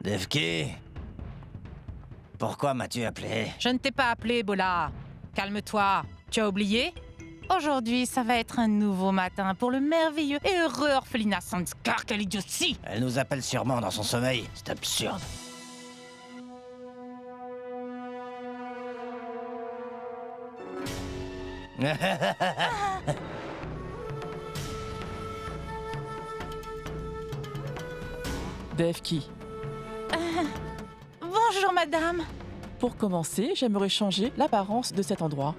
Devki, pourquoi m'as-tu appelé? Je ne t'ai pas appelé, Bola. Calme-toi. Tu as oublié? Aujourd'hui, ça va être un nouveau matin pour le merveilleux et heureux orphelinat Sanskar. Quelle idiotie! Elle nous appelle sûrement dans son sommeil. C'est absurde. Devki, Bonjour, madame. pour commencer, j'aimerais changer l'apparence de cet endroit.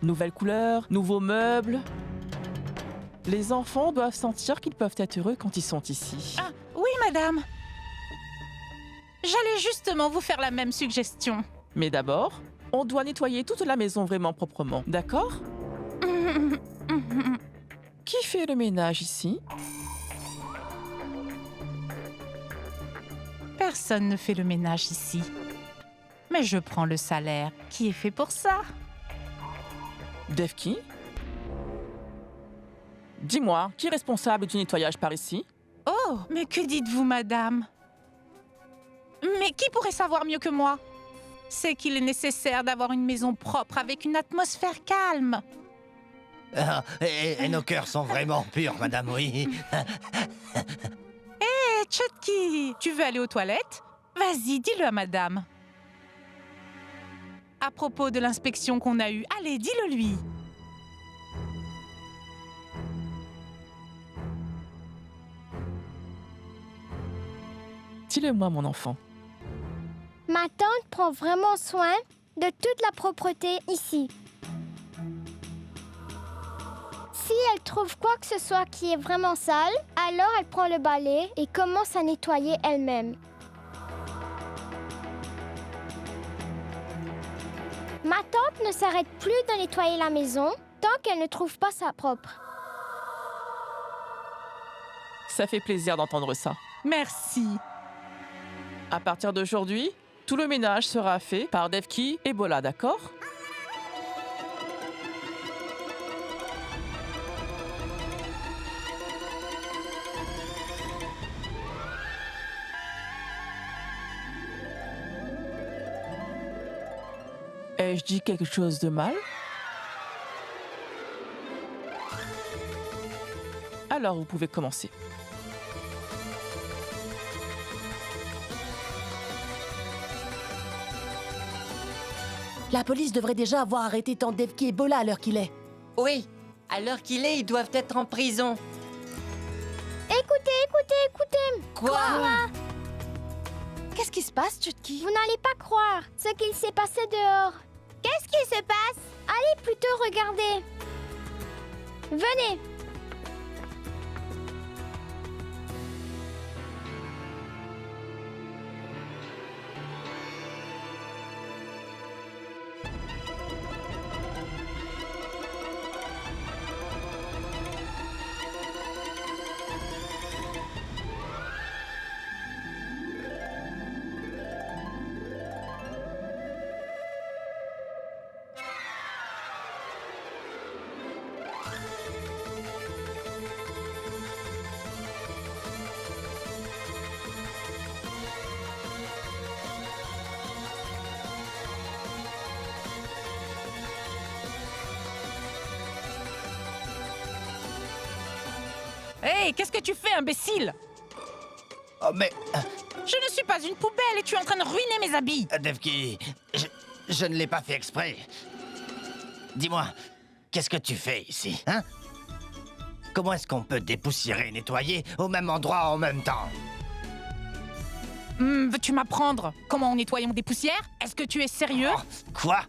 Nouvelle couleur, nouveaux meubles. Les enfants doivent sentir qu'ils peuvent être heureux quand ils sont ici. Ah, oui, madame. J'allais justement vous faire la même suggestion. Mais d'abord, on doit nettoyer toute la maison vraiment proprement, d'accord? Qui fait le ménage ici? Personne ne fait le ménage ici. Mais je prends le salaire qui est fait pour ça. Devki? Dis-moi, qui est responsable du nettoyage par ici? Oh, mais que dites-vous, madame? Mais qui pourrait savoir mieux que moi? C'est qu'il est nécessaire d'avoir une maison propre avec une atmosphère calme. Et nos cœurs sont vraiment purs, madame, oui. Hé, Chutki, tu veux aller aux toilettes? Vas-y, dis-le à madame. À propos de l'inspection qu'on a eue, allez, dis-le lui. Dis-le-moi, mon enfant. Ma tante prend vraiment soin de toute la propreté ici. Si elle trouve quoi que ce soit qui est vraiment sale, alors elle prend le balai et commence à nettoyer elle-même. Ma tante ne s'arrête plus de nettoyer la maison tant qu'elle ne trouve pas ça propre. Ça fait plaisir d'entendre ça. Merci. À partir d'aujourd'hui, tout le ménage sera fait par Devki et Bola, d'accord? Ai-je dit quelque chose de mal? Alors, vous pouvez commencer. La police devrait déjà avoir arrêté tant Devki et Bola à l'heure qu'il est. Oui, à l'heure qu'il est, ils doivent être en prison. Écoutez. Quoi? Qu'est-ce qui se passe, Chutki? Vous n'allez pas croire ce qu'il s'est passé dehors. Qu'est-ce qui se passe? Allez plutôt regarder. Venez. Hé, qu'est-ce que tu fais, imbécile? Oh, mais... Je ne suis pas une poubelle et tu es en train de ruiner mes habits. Devki, je ne l'ai pas fait exprès. Dis-moi, qu'est-ce que tu fais ici, hein? Comment est-ce qu'on peut dépoussiérer et nettoyer au même endroit en même temps? Veux-tu m'apprendre comment on nettoie des poussières? Est-ce que tu es sérieux? Oh, quoi?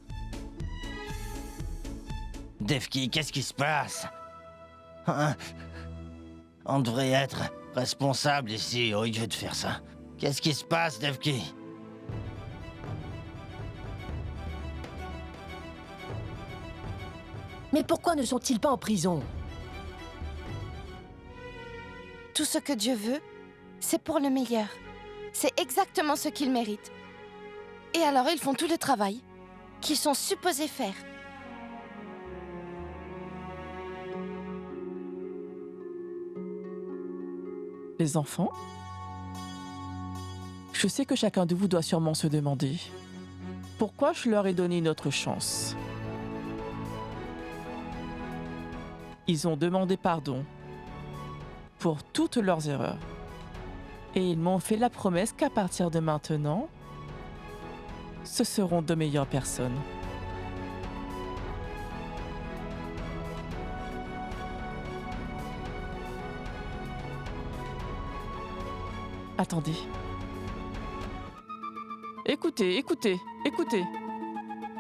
Devki, qu'est-ce qui se passe? Hein? On devrait être responsable ici au lieu de faire ça. Qu'est-ce qui se passe, Devki? Mais pourquoi ne sont-ils pas en prison? Tout ce que Dieu veut, c'est pour le meilleur. C'est exactement ce qu'ils méritent. Et alors ils font tout le travail qu'ils sont supposés faire. Les enfants, je sais que chacun de vous doit sûrement se demander pourquoi je leur ai donné une autre chance. Ils ont demandé pardon pour toutes leurs erreurs. Et ils m'ont fait la promesse qu'à partir de maintenant, ce seront de meilleures personnes. Attendez. Écoutez.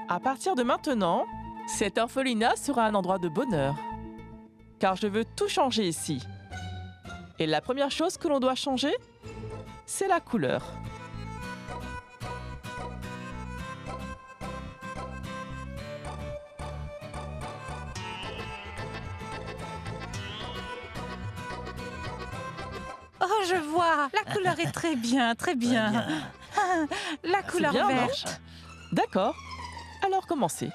À partir de maintenant, cet orphelinat sera un endroit de bonheur. Car je veux tout changer ici. Et la première chose que l'on doit changer, c'est la couleur. Oh, je vois. La couleur est très bien, très bien. La couleur bien, non? verte. D'accord. Alors commencez.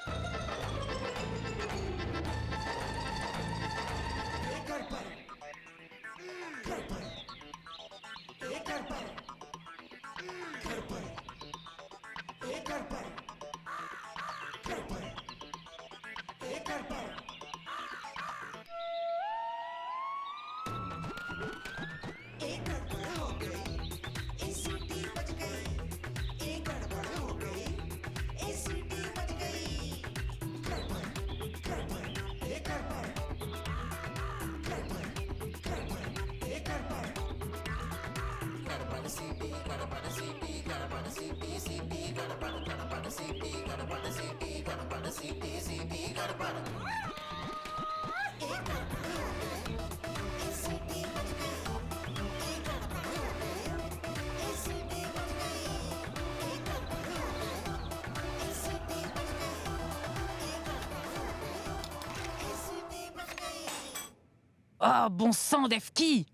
Oh, bon sang, Devki.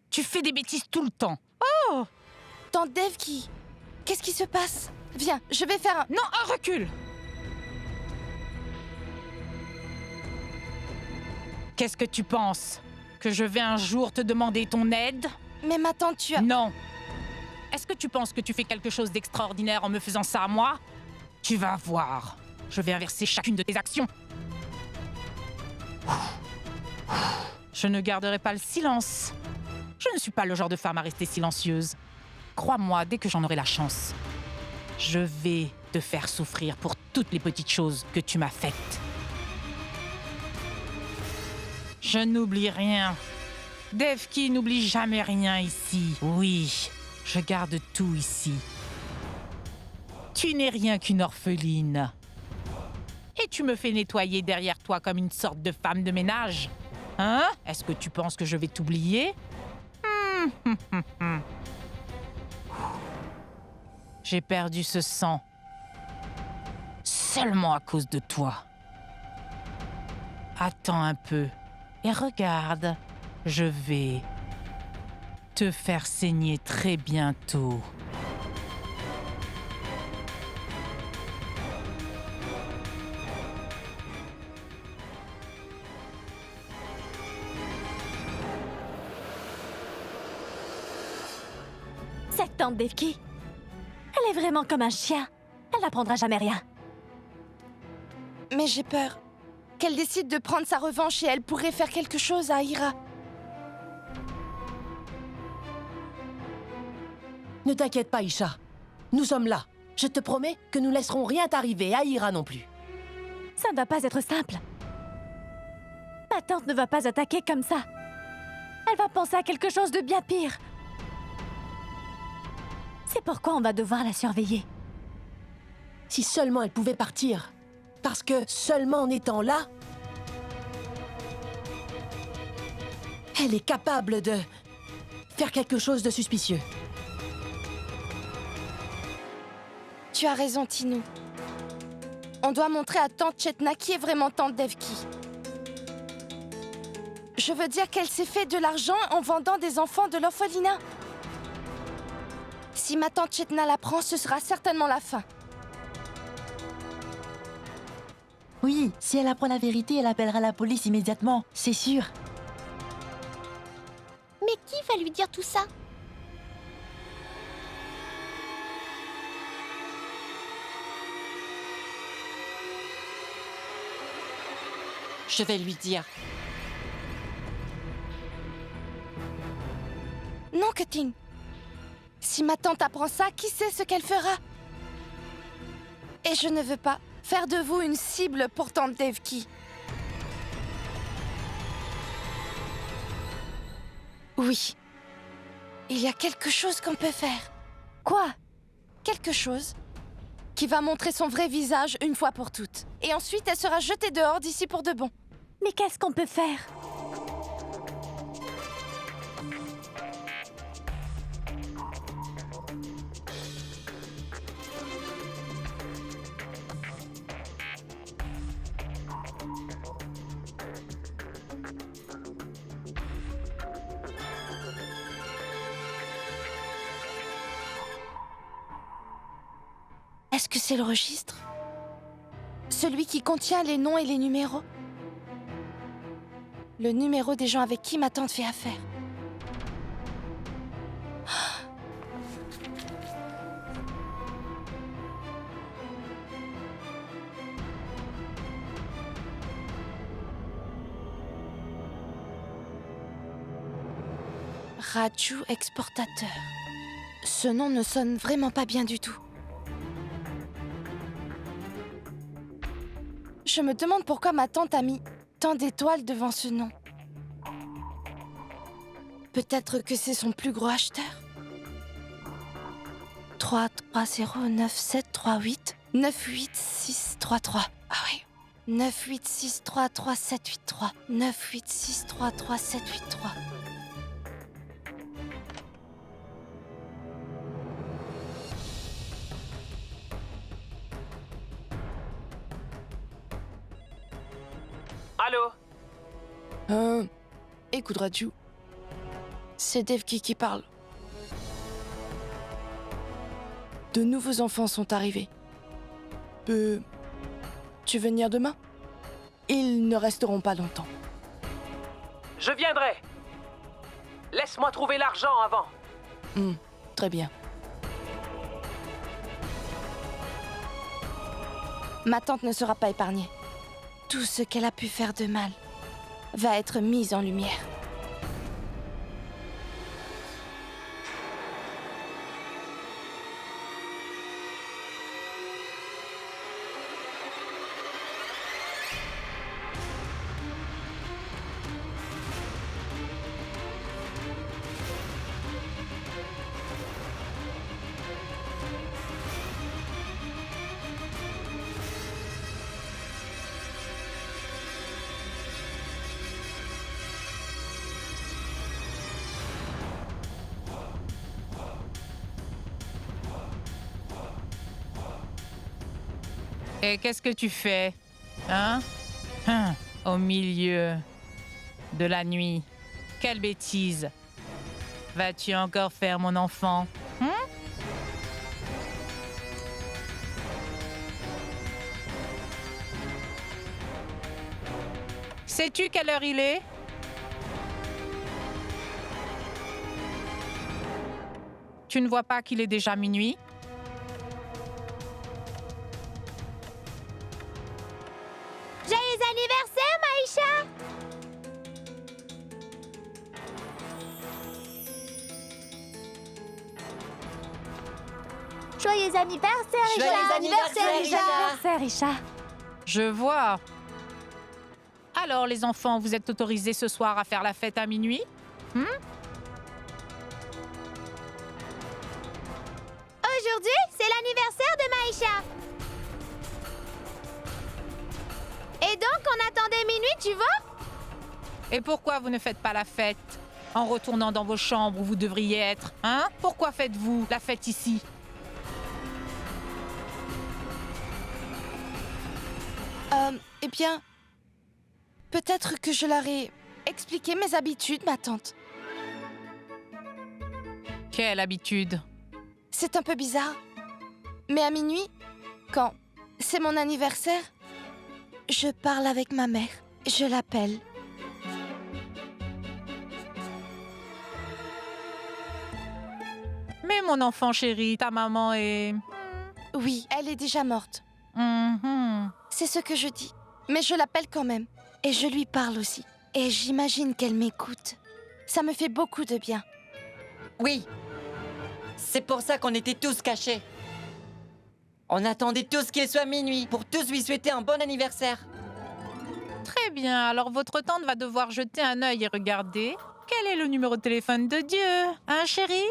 Tu fais des bêtises tout le temps. Tante Devki, qu'est-ce qui se passe? Viens, je vais faire un... Non, un recul. Qu'est-ce que tu penses? Que je vais un jour te demander ton aide? Mais ma tante, tu as... Non. Est-ce que tu penses que tu fais quelque chose d'extraordinaire en me faisant ça à moi? Tu vas voir. Je vais inverser chacune de tes actions. Je ne garderai pas le silence. Je ne suis pas le genre de femme à rester silencieuse. Crois-moi, dès que j'en aurai la chance, je vais te faire souffrir pour toutes les petites choses que tu m'as faites. Je n'oublie rien. Devki n'oublie jamais rien ici. Oui, je garde tout ici. Tu n'es rien qu'une orpheline. Et tu me fais nettoyer derrière toi comme une sorte de femme de ménage. Hein? Est-ce que tu penses que je vais t'oublier? J'ai perdu ce sang. Seulement à cause de toi. Attends un peu. Et regarde, je vais te faire saigner très bientôt. Cette tante Devki, elle est vraiment comme un chien. Elle n'apprendra jamais rien. Mais j'ai peur qu'elle décide de prendre sa revanche et elle pourrait faire quelque chose à Ira. Ne t'inquiète pas, Isha. Nous sommes là. Je te promets que nous laisserons rien t'arriver, à Ira non plus. Ça ne va pas être simple. Ma tante ne va pas attaquer comme ça. Elle va penser à quelque chose de bien pire. C'est pourquoi on va devoir la surveiller. Si seulement elle pouvait partir. Parce que seulement en étant là, elle est capable de faire quelque chose de suspicieux. Tu as raison, Tinou. On doit montrer à tante Chetna qui est vraiment tante Devki. Je veux dire qu'elle s'est fait de l'argent en vendant des enfants de l'orphelinat. Si ma tante Chetna l'apprend, ce sera certainement la fin. Oui, si elle apprend la vérité, elle appellera la police immédiatement, c'est sûr. Mais qui va lui dire tout ça? Je vais lui dire. Non, Cutting. Si ma tante apprend ça, qui sait ce qu'elle fera? Et je ne veux pas faire de vous une cible pour tante Devki. Oui. Il y a quelque chose qu'on peut faire. Quoi? Quelque chose qui va montrer son vrai visage une fois pour toutes. Et ensuite, elle sera jetée dehors d'ici pour de bon. Mais qu'est-ce qu'on peut faire? Est-ce que c'est le registre? Celui qui contient les noms et les numéros? Le numéro des gens avec qui ma tante fait affaire. Raju exportateur. Ce nom ne sonne vraiment pas bien du tout. Je me demande pourquoi ma tante a mis tant d'étoiles devant ce nom. Peut-être que c'est son plus gros acheteur. 3309738 98633. Ah oui. 986333783. 986333783. Allô? Écoute, Raju. C'est Devki qui parle. De nouveaux enfants sont arrivés. Peux-tu venir demain? Ils ne resteront pas longtemps. Je viendrai. Laisse-moi trouver l'argent avant. Très bien. Ma tante ne sera pas épargnée. Tout ce qu'elle a pu faire de mal va être mis en lumière. Et qu'est-ce que tu fais? Hein? Au milieu de la nuit. Quelle bêtise! Vas-tu encore faire mon enfant? Sais-tu quelle heure il est? Tu ne vois pas qu'il est déjà minuit? Joyeux anniversaire, Maïcha! Joyeux anniversaire, Isha! Joyeux anniversaire, Isha! Anniversaire, Isha. Je vois. Alors, les enfants, vous êtes autorisés ce soir à faire la fête à minuit? Aujourd'hui, c'est l'anniversaire de Maïcha. Et donc, on attendait minuit, tu vois? Et pourquoi vous ne faites pas la fête en retournant dans vos chambres où vous devriez être? Hein? Pourquoi faites-vous la fête ici? Eh bien, peut-être que je leur ai expliqué mes habitudes, ma tante. Quelle habitude? C'est un peu bizarre. Mais à minuit, quand c'est mon anniversaire, je parle avec ma mère. Je l'appelle. Mais mon enfant chéri, ta maman est... Oui, elle est déjà morte. Mhm. C'est ce que je dis. Mais je l'appelle quand même. Et je lui parle aussi. Et j'imagine qu'elle m'écoute. Ça me fait beaucoup de bien. Oui. C'est pour ça qu'on était tous cachés. On attendait tous qu'il soit minuit pour tous lui souhaiter un bon anniversaire. Très bien, alors votre tante va devoir jeter un œil et regarder. Quel est le numéro de téléphone de Dieu? Hein, chérie?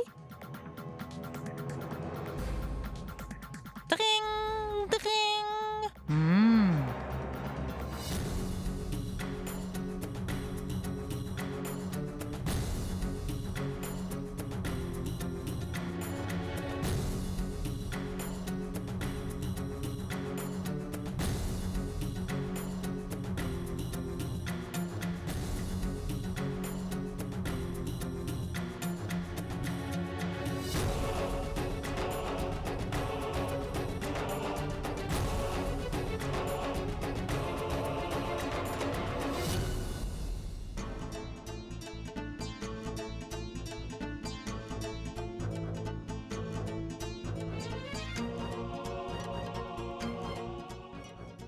Dring, dring.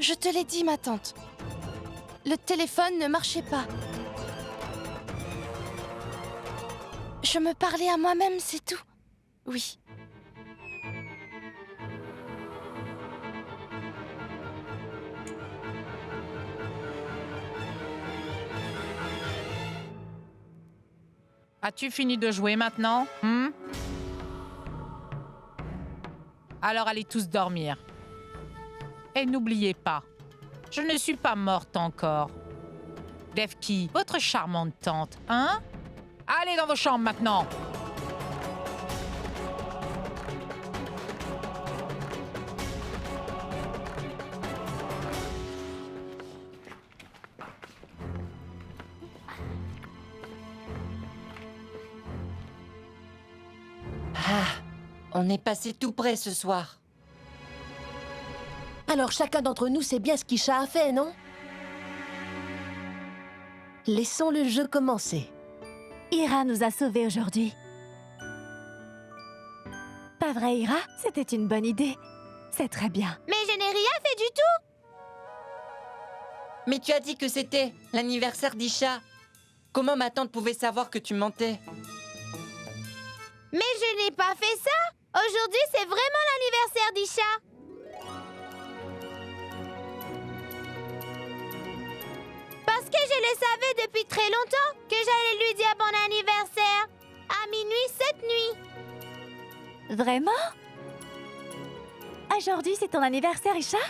Je te l'ai dit, ma tante. Le téléphone ne marchait pas. Je me parlais à moi-même, c'est tout. Oui. As-tu fini de jouer maintenant? Alors allez tous dormir. Et n'oubliez pas, je ne suis pas morte encore. Devki, votre charmante tante, hein? Allez dans vos chambres maintenant. On est passé tout près ce soir. Alors chacun d'entre nous sait bien ce qu'Isha a fait, non? Laissons le jeu commencer. Ira nous a sauvés aujourd'hui. Pas vrai, Ira? C'était une bonne idée. C'est très bien. Mais je n'ai rien fait du tout. Mais tu as dit que c'était l'anniversaire d'Isha. Comment ma tante pouvait savoir que tu mentais? Mais je n'ai pas fait ça. Aujourd'hui, c'est vraiment l'anniversaire d'Isha. Parce que je le savais depuis très longtemps que j'allais lui dire bon anniversaire. À minuit cette nuit. Vraiment? Aujourd'hui, c'est ton anniversaire, Isha?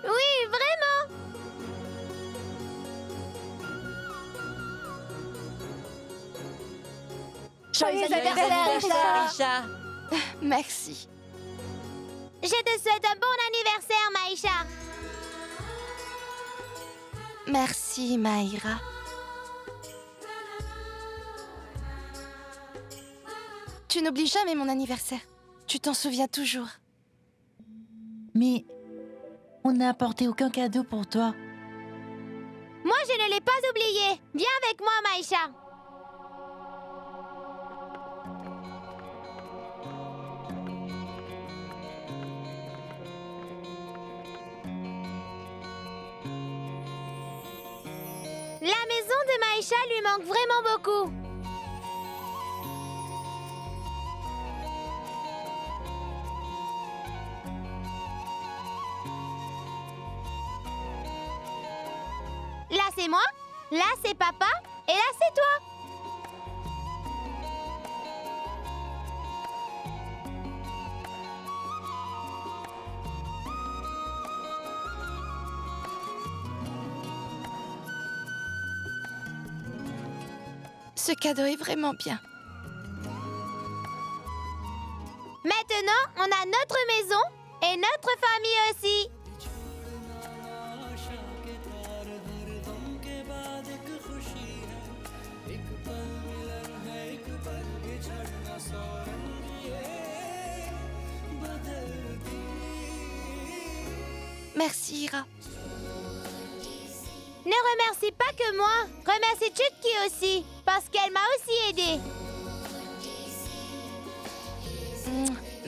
Oui, vraiment. Joyeux anniversaire, Isha. Merci. Je te souhaite un bon anniversaire, Maïcha. Merci, Maïra. Tu n'oublies jamais mon anniversaire. Tu t'en souviens toujours. Mais on n'a apporté aucun cadeau pour toi. Moi, je ne l'ai pas oublié. Viens avec moi, Maïcha. La maison de Maïcha lui manque vraiment beaucoup. Là, c'est moi, là, c'est papa, et là, c'est toi. Ce cadeau est vraiment bien. Maintenant, on a notre maison et notre famille aussi. Merci, Ira. Ne remercie pas que moi, remercie Chutki aussi, parce qu'elle m'a aussi aidée.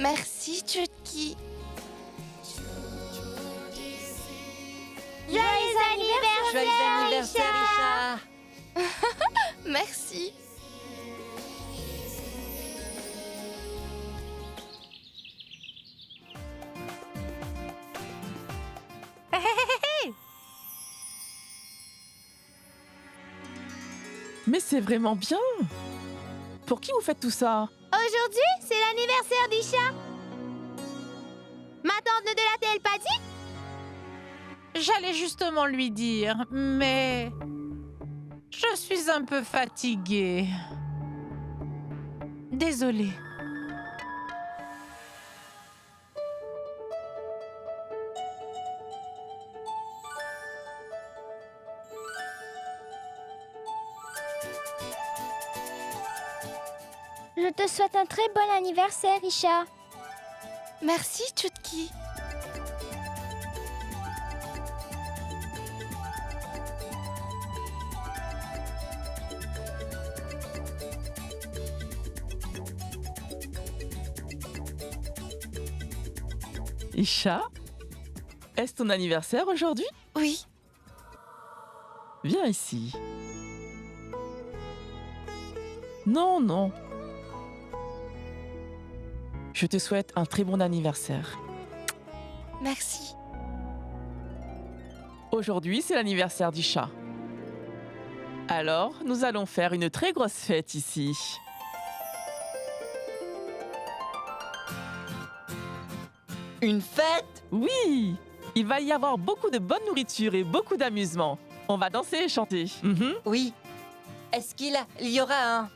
Merci, Chutki. Joyeux anniversaire, Joyeux anniversaire, Isha. Isha. Merci. Mais c'est vraiment bien. Pour qui vous faites tout ça? Aujourd'hui, c'est l'anniversaire d'Isha. Ma tante ne te l'a-t-elle pas dit? J'allais justement lui dire, mais je suis un peu fatiguée. Désolée. Je te souhaite un très bon anniversaire, Isha. Merci, Chutki. Isha, est-ce ton anniversaire aujourd'hui? Oui. Viens ici. Non, non. Je te souhaite un très bon anniversaire. Merci. Aujourd'hui, c'est l'anniversaire d'Isha. Alors, nous allons faire une très grosse fête ici. Une fête? Oui! Il va y avoir beaucoup de bonne nourriture et beaucoup d'amusement. On va danser et chanter. Oui. Est-ce qu'il y aura un...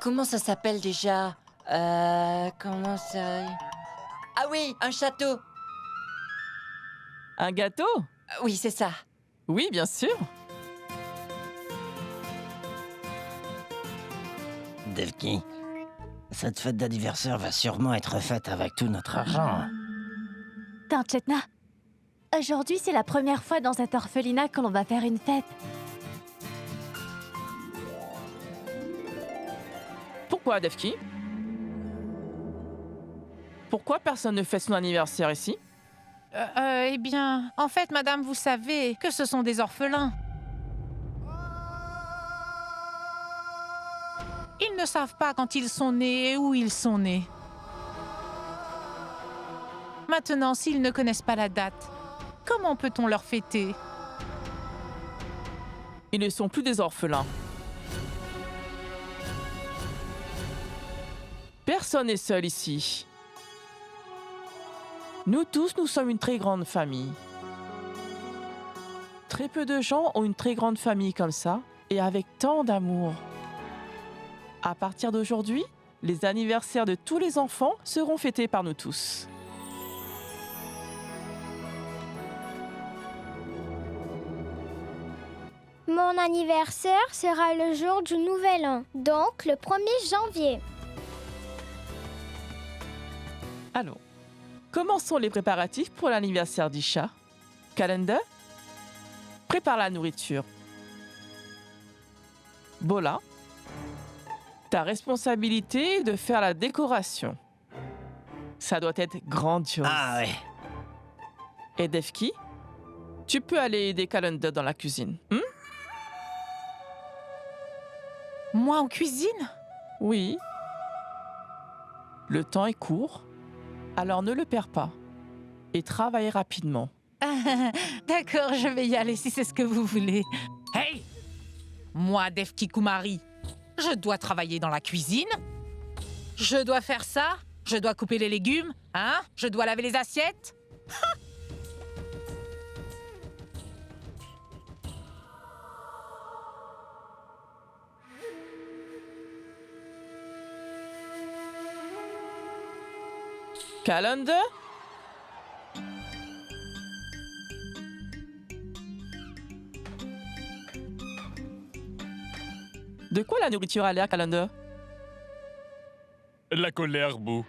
Comment ça s'appelle déjà? Comment ça... Ah oui, un château. Un gâteau? Oui, c'est ça. Oui, bien sûr. Devki, cette fête d'anniversaire va sûrement être faite avec tout notre argent. Tante Chetna, aujourd'hui c'est la première fois dans cet orphelinat que l'on va faire une fête. Pourquoi, Devki? Pourquoi personne ne fête son anniversaire ici? Eh bien, en fait, madame, vous savez que ce sont des orphelins. Ils ne savent pas quand ils sont nés et où ils sont nés. Maintenant, s'ils ne connaissent pas la date, comment peut-on leur fêter? Ils ne sont plus des orphelins. Personne n'est seul ici. Nous tous, nous sommes une très grande famille. Très peu de gens ont une très grande famille comme ça, et avec tant d'amour. À partir d'aujourd'hui, les anniversaires de tous les enfants seront fêtés par nous tous. Mon anniversaire sera le jour du Nouvel An, donc le 1er janvier. Alors, comment sont les préparatifs pour l'anniversaire d'Isha? Calendar? Prépare la nourriture. Bola? Ta responsabilité est de faire la décoration. Ça doit être grandiose. Ah ouais. Et Devki? Tu peux aller aider Calendar dans la cuisine. Moi en cuisine? Oui. Le temps est court, alors ne le perds pas. Et travaille rapidement. D'accord, je vais y aller si c'est ce que vous voulez. Hey! Moi, Devki Kumari, je dois travailler dans la cuisine. Je dois faire ça. Je dois couper les légumes. Hein? Je dois laver les assiettes. Calendar? De quoi la nourriture a l'air, Calendar? La colère bout.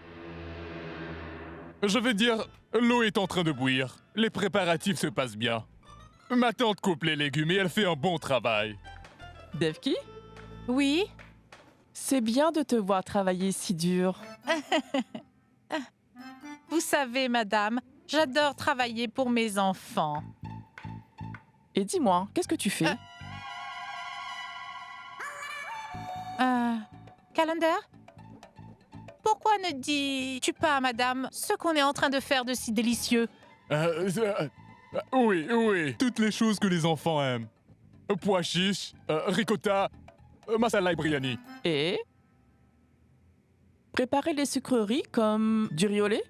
Je veux dire, l'eau est en train de bouillir. Les préparatifs se passent bien. Ma tante coupe les légumes et elle fait un bon travail. Devki? Oui? C'est bien de te voir travailler si dur. Vous savez, madame, j'adore travailler pour mes enfants. Et dis-moi, qu'est-ce que tu fais? Calendar? Pourquoi ne dis-tu pas à madame ce qu'on est en train de faire de si délicieux? Oui, toutes les choses que les enfants aiment. Pois chiches, ricotta, masala et biryani. Et préparer les sucreries comme du riz au lait?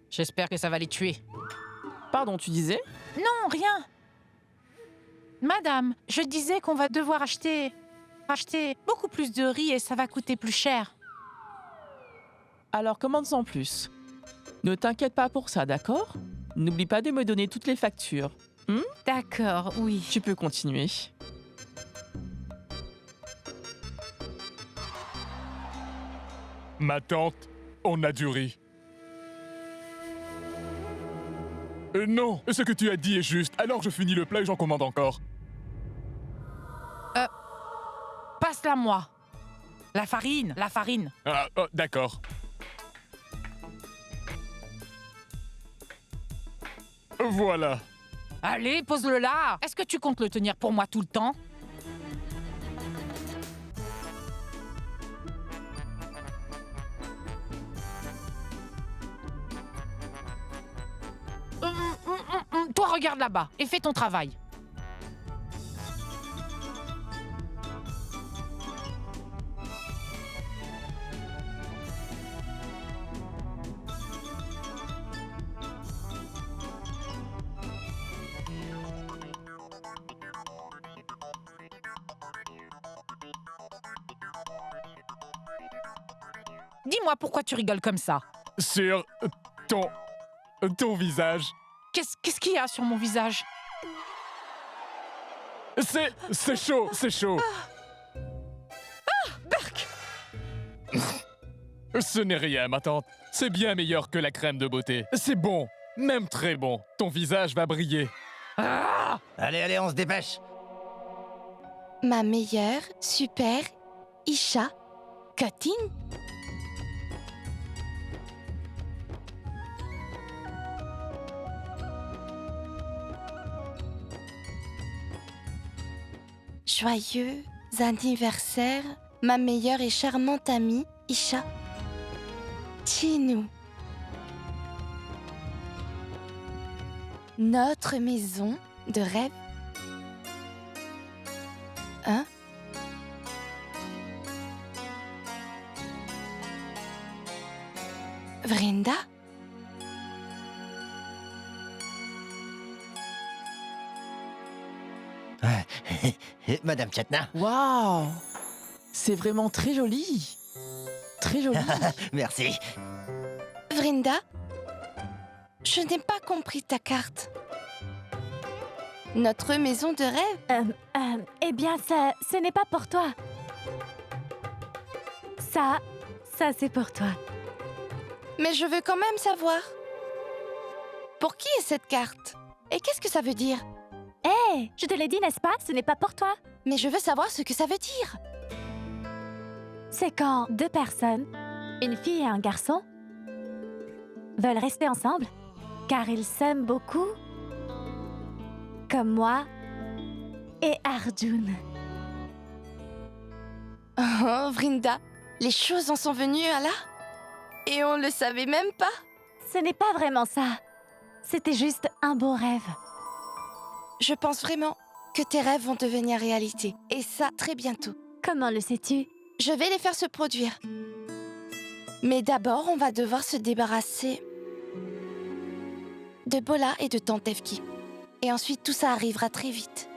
J'espère que ça va les tuer. Pardon, tu disais? Non, rien. Madame, je disais qu'on va devoir acheter beaucoup plus de riz et ça va coûter plus cher. Alors commande-en plus. Ne t'inquiète pas pour ça, d'accord? N'oublie pas de me donner toutes les factures. D'accord, oui. Tu peux continuer. Ma tante, on a du riz. Non, ce que tu as dit est juste. Alors je finis le plat et j'en commande encore. Passe-la moi. La farine. Ah, d'accord. Voilà. Allez, pose-le là. Est-ce que tu comptes le tenir pour moi tout le temps? Toi, regarde là-bas et fais ton travail. Dis-moi pourquoi tu rigoles comme ça. Sur ton visage. Qu'est-ce qu'il y a sur mon visage? C'est chaud, c'est chaud. Berk! Ce n'est rien, ma tante. C'est bien meilleur que la crème de beauté. C'est bon, même très bon. Ton visage va briller. Ah! Allez, on se dépêche. Ma meilleure, super, Isha, cutting. Joyeux anniversaire, ma meilleure et charmante amie, Isha. Chinu. Notre maison de rêve. Hein? Vrinda? Madame Chetna. Waouh! C'est vraiment très joli. Très joli. Merci. Vrinda? Je n'ai pas compris ta carte. Notre maison de rêve? Eh bien, ce n'est pas pour toi. Ça c'est pour toi. Mais je veux quand même savoir. Pour qui est cette carte? Et qu'est-ce que ça veut dire? Hé, je te l'ai dit, n'est-ce pas? Ce n'est pas pour toi. Mais je veux savoir ce que ça veut dire. C'est quand deux personnes, une fille et un garçon, veulent rester ensemble, car ils s'aiment beaucoup, comme moi et Arjun. Oh, Vrinda, les choses en sont venues à là? Et on le savait même pas? Ce n'est pas vraiment ça. C'était juste un beau rêve. Je pense vraiment que tes rêves vont devenir réalité. Et ça, très bientôt. Comment le sais-tu? Je vais les faire se produire. Mais d'abord, on va devoir se débarrasser de Bola et de Tante Evki. Et ensuite, tout ça arrivera très vite.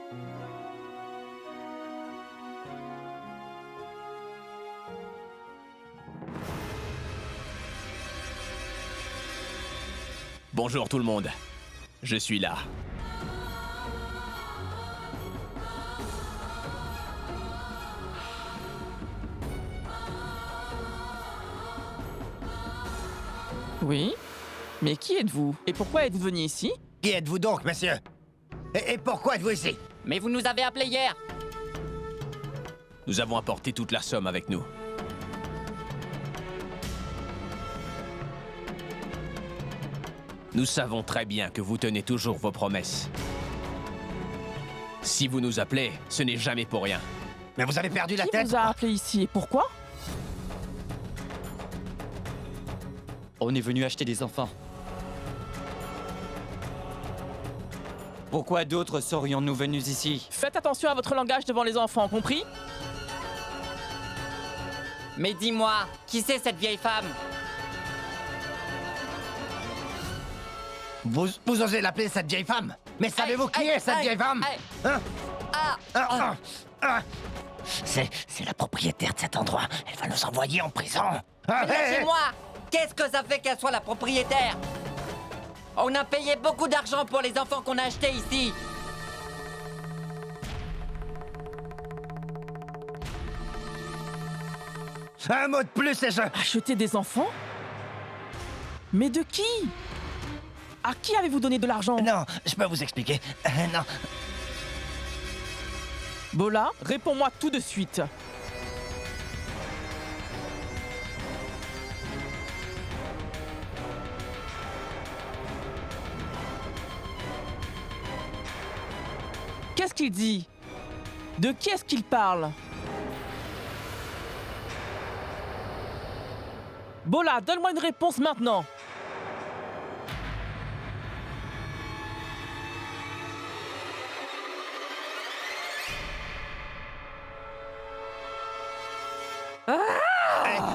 Bonjour tout le monde. Je suis là. Oui? Mais qui êtes-vous? Et pourquoi êtes-vous venu ici? Qui êtes-vous donc, monsieur? Et pourquoi êtes-vous ici? Mais vous nous avez appelés hier. Nous avons apporté toute la somme avec nous. Nous savons très bien que vous tenez toujours vos promesses. Si vous nous appelez, ce n'est jamais pour rien. Mais vous avez perdu la Qui tête. vous a appelé ici et pourquoi? On est venu acheter des enfants. Pourquoi d'autres serions-nous venus ici? Faites attention à votre langage devant les enfants, compris? Mais dis-moi, qui c'est cette vieille femme? Vous osez l'appeler cette vieille femme? Mais savez-vous qui est cette vieille femme? Hein? C'est la propriétaire de cet endroit. Elle va nous envoyer en prison. Lâchez-moi! Qu'est-ce que ça fait qu'elle soit la propriétaire? On a payé beaucoup d'argent pour les enfants qu'on a achetés ici. Un mot de plus et je... Acheter des enfants? Mais de qui? À qui avez-vous donné de l'argent? Non, je peux vous expliquer. Non. Bola, réponds-moi tout de suite. Qu'est-ce qu'il dit? De qui est-ce qu'il parle? Bola, donne-moi une réponse maintenant.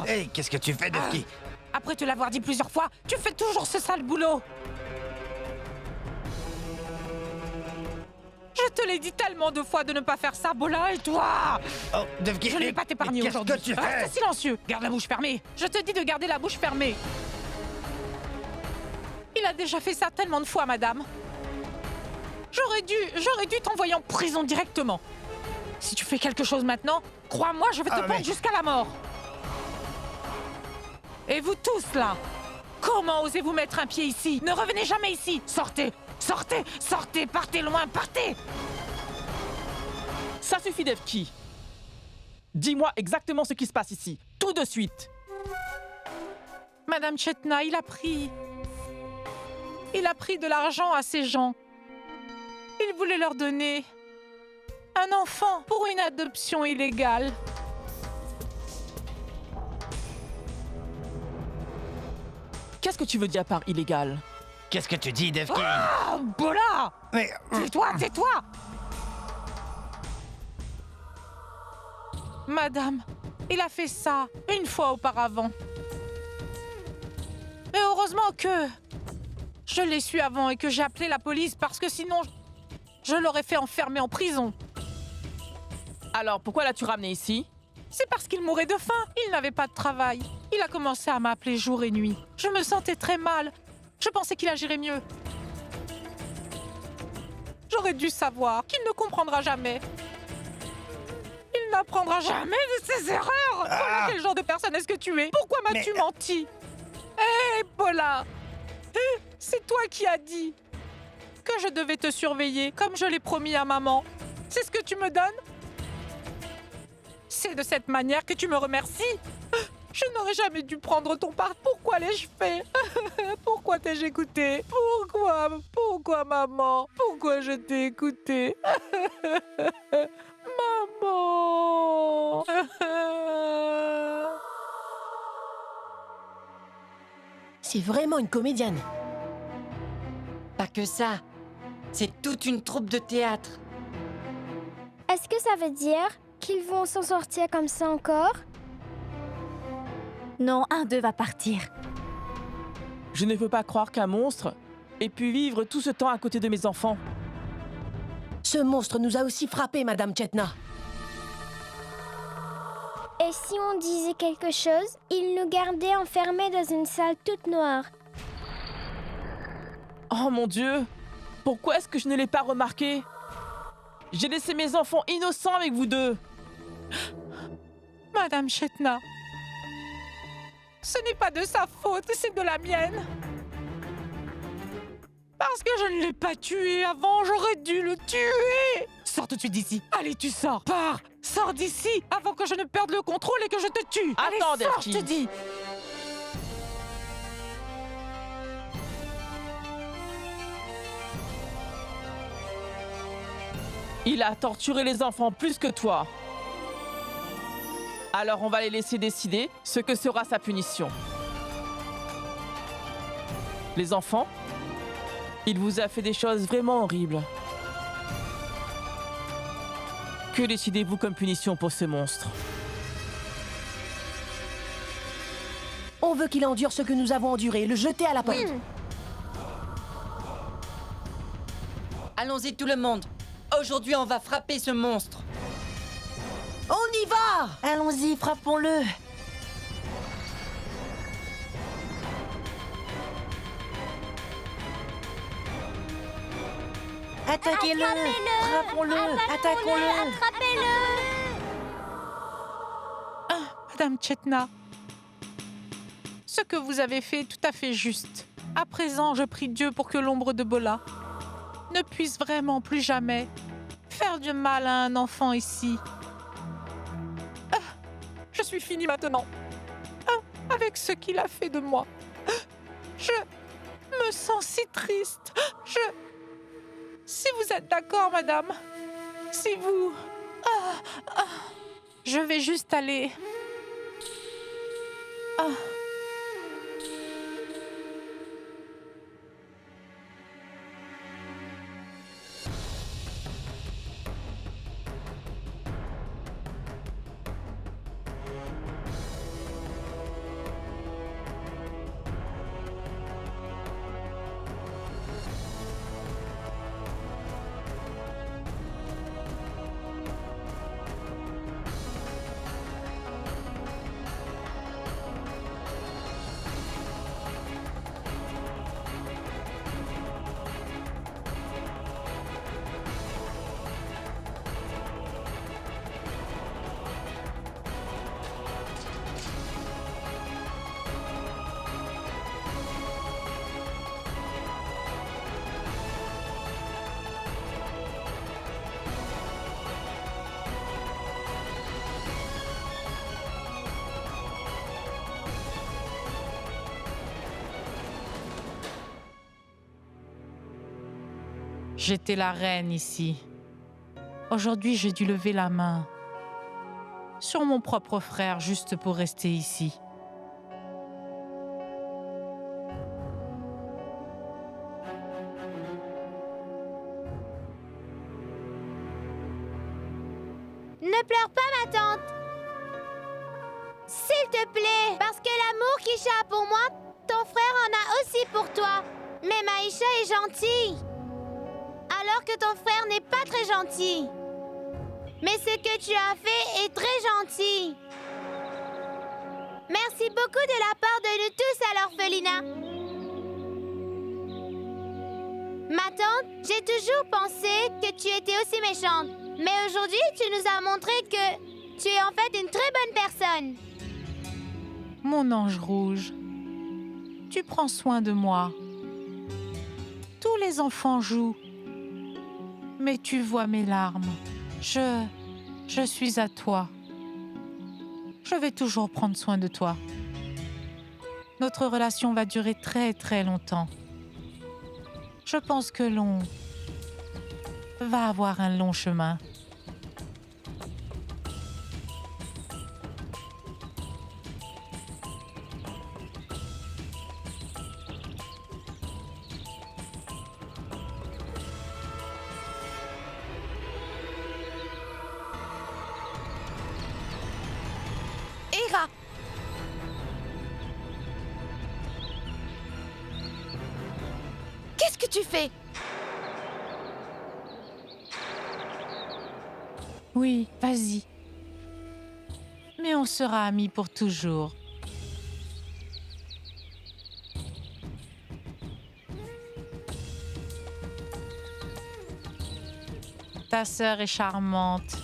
Hey, qu'est-ce que tu fais, Defki? Après te l'avoir dit plusieurs fois, tu fais toujours ce sale boulot. Je te l'ai dit tellement de fois de ne pas faire ça, Bola, et toi? Oh, Defki, Je ne vais pas t'épargner aujourd'hui. Qu'est-ce que tu fais? Reste silencieux. Garde la bouche fermée. Je te dis de garder la bouche fermée. Il a déjà fait ça tellement de fois, madame. J'aurais dû t'envoyer en prison directement. Si tu fais quelque chose maintenant, crois-moi, je vais te pendre jusqu'à la mort. Et vous tous, là, comment osez-vous mettre un pied ici? Ne revenez jamais ici. Sortez, sortez, sortez, partez loin, partez. Ça suffit, Defki. Dis-moi exactement ce qui se passe ici, tout de suite. Madame Chetna, il a pris de l'argent à ces gens. Il voulait leur donner un enfant pour une adoption illégale. Qu'est-ce que tu veux dire par illégal? Qu'est-ce que tu dis, Defki? Ah, Bola! Mais... Tais-toi, tais-toi! Madame, il a fait ça une fois auparavant. Et heureusement que je l'ai su avant et que j'ai appelé la police parce que sinon, je l'aurais fait enfermer en prison. Alors, pourquoi l'as-tu ramené ici? C'est parce qu'il mourait de faim. Il n'avait pas de travail. Il a commencé à m'appeler jour et nuit. Je me sentais très mal. Je pensais qu'il agirait mieux. J'aurais dû savoir qu'il ne comprendra jamais. Il n'apprendra jamais de ses erreurs. Bola, quel genre de personne est-ce que tu es? Pourquoi m'as-tu menti? Hé, Bola, c'est toi qui as dit que je devais te surveiller comme je l'ai promis à maman. C'est ce que tu me donnes? C'est de cette manière que tu me remercies? Je n'aurais jamais dû prendre ton part. Pourquoi l'ai-je fait? Pourquoi t'ai-je écouté? Pourquoi, maman? Pourquoi je t'ai écouté? Maman! C'est vraiment une comédienne. Pas que ça. C'est toute une troupe de théâtre. Est-ce que ça veut dire qu'ils vont s'en sortir comme ça encore? Non, un d'eux va partir. Je ne veux pas croire qu'un monstre ait pu vivre tout ce temps à côté de mes enfants. Ce monstre nous a aussi frappés, Madame Chetna. Et si on disait quelque chose, ils nous gardaient enfermés dans une salle toute noire. Oh mon Dieu! Pourquoi est-ce que je ne l'ai pas remarqué? J'ai laissé mes enfants innocents avec vous deux. Madame Chetna, ce n'est pas de sa faute, c'est de la mienne. Parce que je ne l'ai pas tué avant, j'aurais dû le tuer. Sors tout de suite d'ici. Allez, tu sors. Pars. Sors d'ici avant que je ne perde le contrôle et que je te tue. Allez, Attends, sors, Defki. je te dis. Il a torturé les enfants plus que toi. Alors on va les laisser décider ce que sera sa punition. Les enfants, il vous a fait des choses vraiment horribles. Que décidez-vous comme punition pour ce monstre? On veut qu'il endure ce que nous avons enduré, le jeter à la porte. Allons-y tout le monde. Aujourd'hui, on va frapper ce monstre. On y va! Allons-y, frappons-le. Attaquez-le! Frappons-le! Attaquons-le! Attrapez-le! Madame Chetna, ce que vous avez fait est tout à fait juste. À présent, je prie Dieu pour que l'ombre de Bola ne puisse vraiment plus jamais faire du mal à un enfant ici. Je suis finie maintenant. Avec ce qu'il a fait de moi. Je me sens si triste. Si vous êtes d'accord, madame, si vous... Je vais juste aller... J'étais la reine ici. Aujourd'hui, j'ai dû lever la main sur mon propre frère juste pour rester ici. Ne pleure pas, ma tante. S'il te plaît, parce que l'amour qu'Isha a pour moi, ton frère en a aussi pour toi. Mais Maïcha est gentille, alors que ton frère n'est pas très gentil. Mais ce que tu as fait est très gentil. Merci beaucoup de la part de nous tous à l'orphelinat. Ma tante, j'ai toujours pensé que tu étais aussi méchante. Mais aujourd'hui, tu nous as montré que tu es en fait une très bonne personne. Mon ange rouge, tu prends soin de moi. Tous les enfants jouent. Mais tu vois mes larmes. Je suis à toi. Je vais toujours prendre soin de toi. Notre relation va durer très très longtemps. Je pense que l'on va avoir un long chemin. Hera! Qu'est-ce que tu fais? Oui, vas-y. Mais on sera amis pour toujours. Ta sœur est charmante.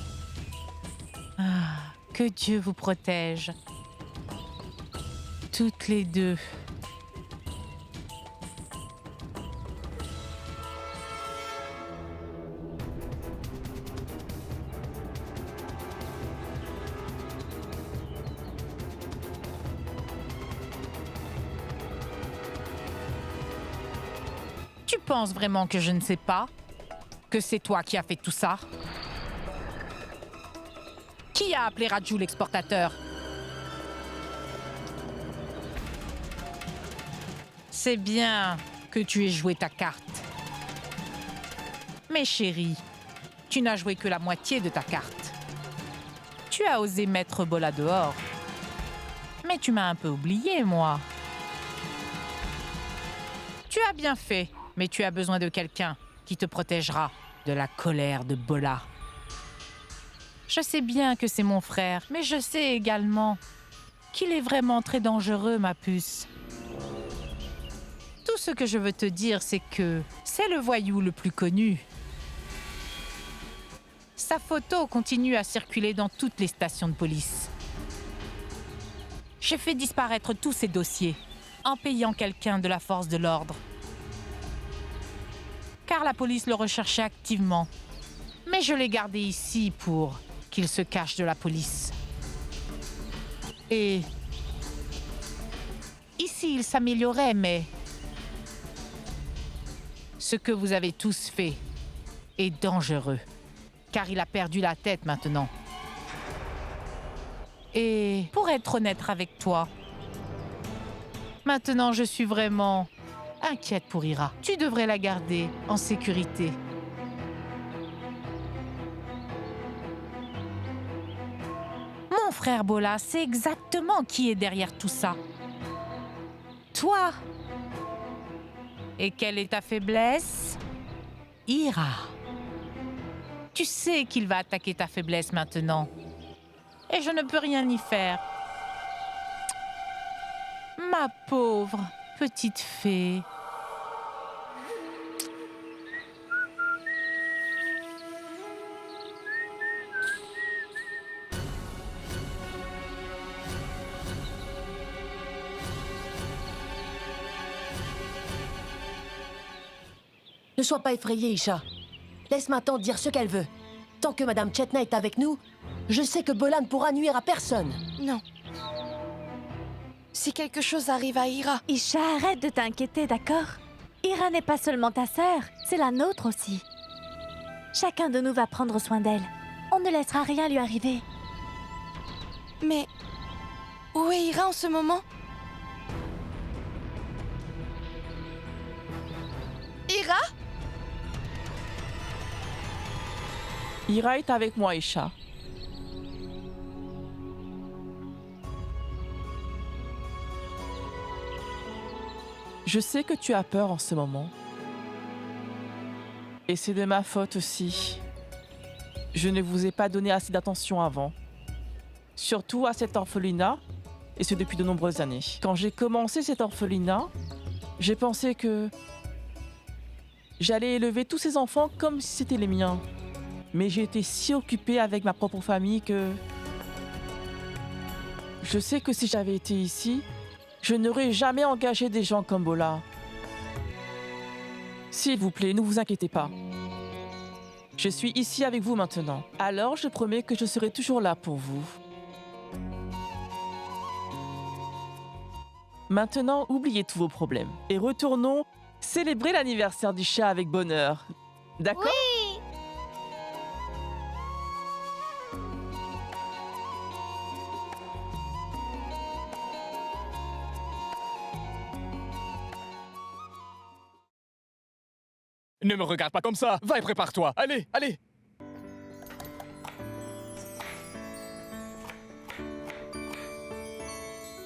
Que Dieu vous protège. Toutes les deux. Tu penses vraiment que je ne sais pas? Que c'est toi qui as fait tout ça? Qui a appelé Raju l'exportateur? C'est bien que tu aies joué ta carte. Mais chérie, tu n'as joué que la moitié de ta carte. Tu as osé mettre Bola dehors. Mais tu m'as un peu oublié, moi. Tu as bien fait, mais tu as besoin de quelqu'un qui te protégera de la colère de Bola. Je sais bien que c'est mon frère, mais je sais également qu'il est vraiment très dangereux, ma puce. Tout ce que je veux te dire, c'est que c'est le voyou le plus connu. Sa photo continue à circuler dans toutes les stations de police. J'ai fait disparaître tous ses dossiers en payant quelqu'un de la force de l'ordre. Car la police le recherchait activement. Mais je l'ai gardé ici pour qu'il se cache de la police. Et ici, il s'améliorait, mais ce que vous avez tous fait est dangereux, car il a perdu la tête maintenant. Et pour être honnête avec toi, maintenant je suis vraiment inquiète pour Ira. Tu devrais la garder en sécurité. Mon frère Bola sait exactement qui est derrière tout ça. Toi. Et quelle est ta faiblesse? Ira. Tu sais qu'il va attaquer ta faiblesse maintenant. Et je ne peux rien y faire. Ma pauvre petite fée. Ne sois pas effrayée, Isha. Laisse ma tante dire ce qu'elle veut. Tant que Madame Chetna est avec nous, je sais que Bola ne pourra nuire à personne. Non. Si quelque chose arrive à Ira... Isha, arrête de t'inquiéter, d'accord? Ira n'est pas seulement ta sœur, c'est la nôtre aussi. Chacun de nous va prendre soin d'elle. On ne laissera rien lui arriver. Mais... où est Ira en ce moment? Ira? Ira est avec moi, Isha. Je sais que tu as peur en ce moment. Et c'est de ma faute aussi. Je ne vous ai pas donné assez d'attention avant. Surtout à cet orphelinat, et ce depuis de nombreuses années. Quand j'ai commencé cet orphelinat, j'ai pensé que j'allais élever tous ces enfants comme si c'était les miens. Mais j'ai été si occupée avec ma propre famille que... Je sais que si j'avais été ici, je n'aurais jamais engagé des gens comme Bola. S'il vous plaît, ne vous inquiétez pas. Je suis ici avec vous maintenant. Alors je promets que je serai toujours là pour vous. Maintenant, oubliez tous vos problèmes et retournons célébrer l'anniversaire du chat avec bonheur. D'accord? Oui! Ne me regarde pas comme ça. Va et prépare-toi. Allez, allez.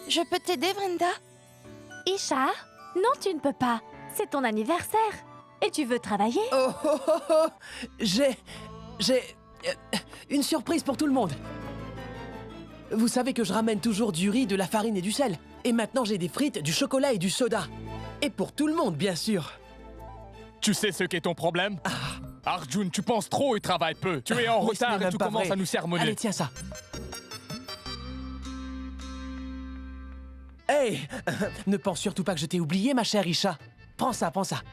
Je peux t'aider, Brenda? Isha? Non, tu ne peux pas. C'est ton anniversaire. Et tu veux travailler? Oh, oh, oh, oh. J'ai une surprise pour tout le monde. Vous savez que je ramène toujours du riz, de la farine et du sel. Et maintenant, j'ai des frites, du chocolat et du soda. Et pour tout le monde, bien sûr. Tu sais ce qu'est ton problème? Arjun, tu penses trop et travailles peu. Tu es en Oui, ce n'est retard et même tu pas commences vrai. à nous sermonner. Allez, tiens ça. Hey, ne pense surtout pas que je t'ai oublié, ma chère Isha. Prends ça, prends ça.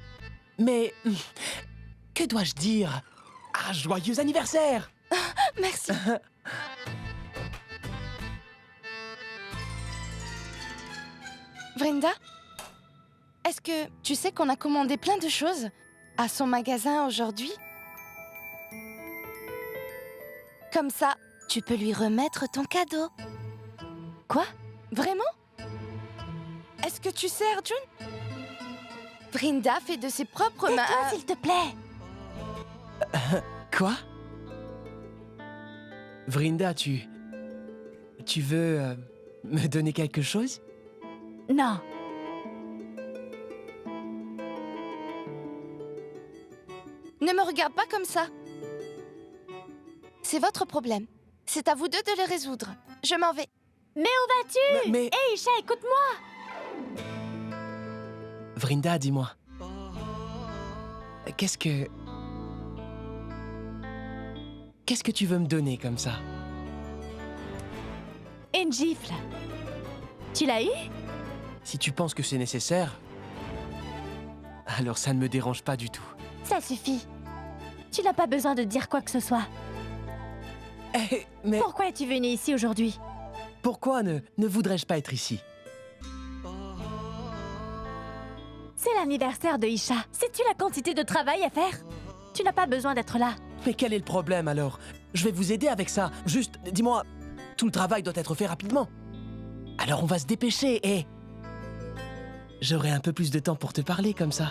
Mais... que dois-je dire? Ah, joyeux anniversaire! Merci. Brenda, est-ce que tu sais qu'on a commandé plein de choses à son magasin aujourd'hui? Comme ça, tu peux lui remettre ton cadeau. Quoi? Vraiment? Est-ce que tu sais, Arjun? Vrinda fait de ses propres mains... Tais-toi, s'il te plaît. Quoi? Vrinda, tu veux me donner quelque chose? Non. Ne me regarde pas comme ça. C'est votre problème. C'est à vous deux de le résoudre. Je m'en vais. Mais où vas-tu? Mais... Hé, Isha, écoute-moi. Vrinda, dis-moi. Qu'est-ce que tu veux me donner comme ça? Une gifle. Tu l'as eu? Si tu penses que c'est nécessaire, alors ça ne me dérange pas du tout. Ça suffit. Tu n'as pas besoin de dire quoi que ce soit. Mais Pourquoi es-tu venu ici aujourd'hui? pourquoi ne voudrais-je pas être ici? C'est l'anniversaire de Isha. Sais-tu la quantité de travail à faire? Tu n'as pas besoin d'être là. Mais quel est le problème alors? Je vais vous aider avec ça. Juste, dis-moi, tout le travail doit être fait rapidement. Alors on va se dépêcher et... j'aurai un peu plus de temps pour te parler comme ça.